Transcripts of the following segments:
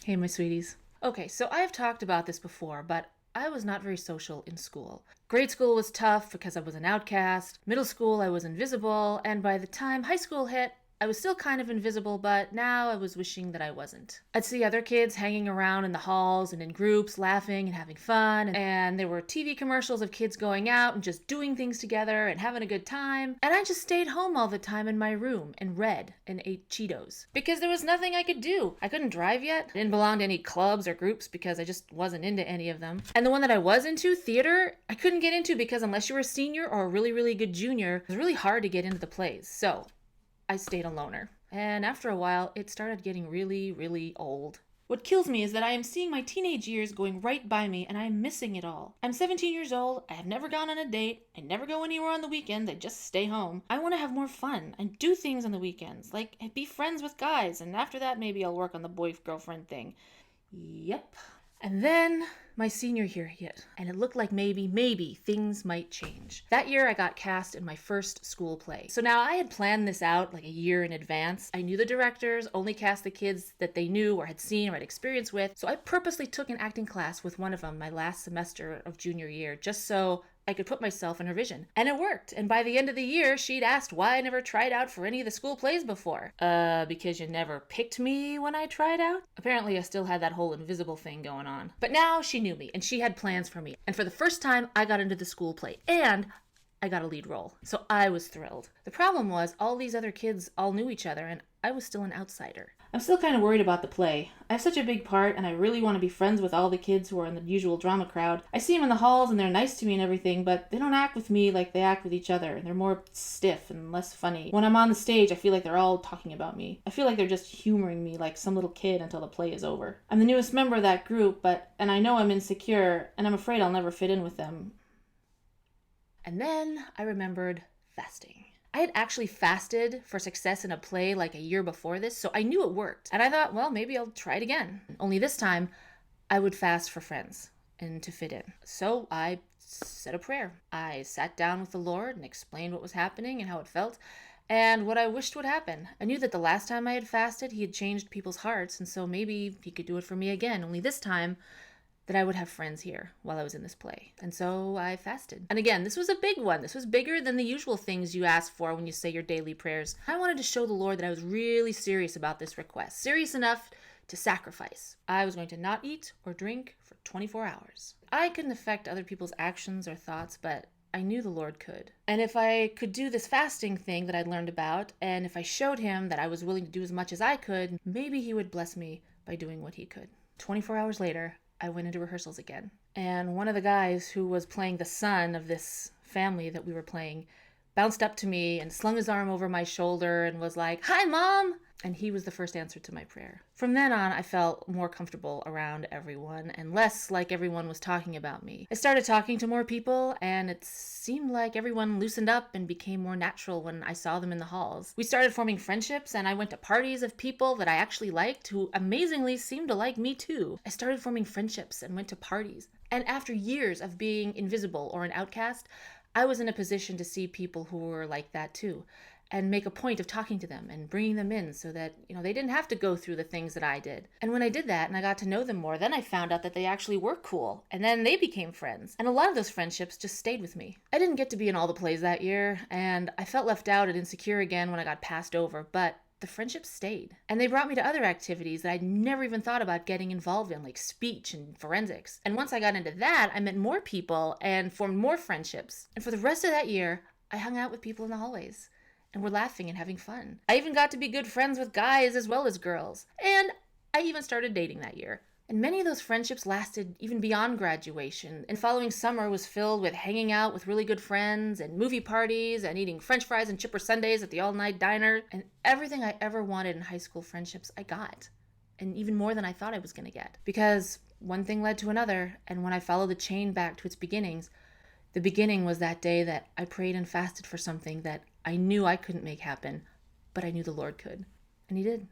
Hey, my sweeties. Okay, so I've talked about this before, but I was not very social in school. Grade school was tough because I was an outcast. Middle school, I was invisible. And by the time high school hit, I was still kind of invisible, but now I was wishing that I wasn't. I'd see other kids hanging around in the halls and in groups, laughing and having fun, and there were TV commercials of kids going out and just doing things together and having a good time. And I just stayed home all the time in my room and read and ate Cheetos. Because there was nothing I could do. I couldn't drive yet. I didn't belong to any clubs or groups because I just wasn't into any of them. And the one that I was into, theater, I couldn't get into because unless you were a senior or a really, really good junior, it was really hard to get into the plays. So I stayed a loner. And after a while, it started getting really, really old. What kills me is that I am seeing my teenage years going right by me and I am missing it all. I'm 17 years old, I have never gone on a date, I never go anywhere on the weekends, I just stay home. I want to have more fun and do things on the weekends, like be friends with guys, and after that maybe I'll work on the boy-girlfriend thing. Yep. And then my senior year hit, and it looked like maybe things might change. That year I got cast in my first school play. So now I had planned this out like a year in advance. I knew the directors only cast the kids that they knew or had seen or had experience with, so I purposely took an acting class with one of them my last semester of junior year, just so I could put myself in her vision. And it worked. And by the end of the year, she'd asked why I never tried out for any of the school plays before. Because you never picked me when I tried out? Apparently I still had that whole invisible thing going on. But now she knew me, and she had plans for me. And for the first time, I got into the school play. And I got a lead role. So I was thrilled. The problem was, all these other kids all knew each other, and I was still an outsider. I'm still kind of worried about the play. I have such a big part, and I really want to be friends with all the kids who are in the usual drama crowd. I see them in the halls, and they're nice to me and everything, but they don't act with me like they act with each other, and they're more stiff and less funny. When I'm on the stage, I feel like they're all talking about me. I feel like they're just humoring me like some little kid until the play is over. I'm the newest member of that group, and I know I'm insecure, and I'm afraid I'll never fit in with them. And then I remembered fasting. I had actually fasted for success in a play like a year before this, so I knew it worked. And I thought, well, maybe I'll try it again. Only this time, I would fast for friends and to fit in. So I said a prayer. I sat down with the Lord and explained what was happening and how it felt and what I wished would happen. I knew that the last time I had fasted, he had changed people's hearts, and so maybe he could do it for me again. Only this time, that I would have friends here while I was in this play. And so I fasted. And again, this was a big one. This was bigger than the usual things you ask for when you say your daily prayers. I wanted to show the Lord that I was really serious about this request, serious enough to sacrifice. I was going to not eat or drink for 24 hours. I couldn't affect other people's actions or thoughts, but I knew the Lord could. And if I could do this fasting thing that I'd learned about, and if I showed him that I was willing to do as much as I could, maybe he would bless me by doing what he could. 24 hours later, I went into rehearsals again. And one of the guys who was playing the son of this family that we were playing bounced up to me and slung his arm over my shoulder and was like, "Hi, Mom!" And he was the first answer to my prayer. From then on, I felt more comfortable around everyone and less like everyone was talking about me. I started talking to more people, and it seemed like everyone loosened up and became more natural when I saw them in the halls. We started forming friendships, and I went to parties of people that I actually liked who amazingly seemed to like me too. I started forming friendships and went to parties. And after years of being invisible or an outcast, I was in a position to see people who were like that too, and make a point of talking to them and bringing them in so that, they didn't have to go through the things that I did. And when I did that and I got to know them more, then I found out that they actually were cool. And then they became friends. And a lot of those friendships just stayed with me. I didn't get to be in all the plays that year, and I felt left out and insecure again when I got passed over, but the friendships stayed. And they brought me to other activities that I'd never even thought about getting involved in, like speech and forensics. And once I got into that, I met more people and formed more friendships. And for the rest of that year, I hung out with people in the hallways. And we're laughing and having fun. I even got to be good friends with guys as well as girls. And I even started dating that year. And many of those friendships lasted even beyond graduation. And following summer was filled with hanging out with really good friends and movie parties and eating french fries and chipper sundaes at the all-night diner. And everything I ever wanted in high school friendships, I got. And even more than I thought I was going to get. Because one thing led to another, and when I followed the chain back to its beginnings, the beginning was that day that I prayed and fasted for something that I knew I couldn't make happen, but I knew the Lord could. And he did.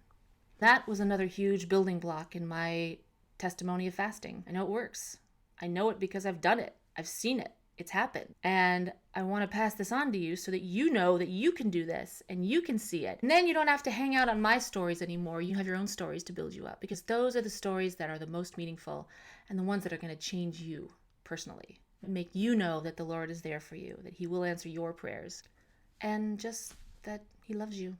That was another huge building block in my testimony of fasting. I know it works. I know it because I've done it. I've seen it. it's happened. And I want to pass this on to you so that you know that you can do this and you can see it. And then you don't have to hang out on my stories anymore. You have your own stories to build you up, because those are the stories that are the most meaningful and the ones that are going to change you personally and make you know that the Lord is there for you, that He will answer your prayers, and just that He loves you.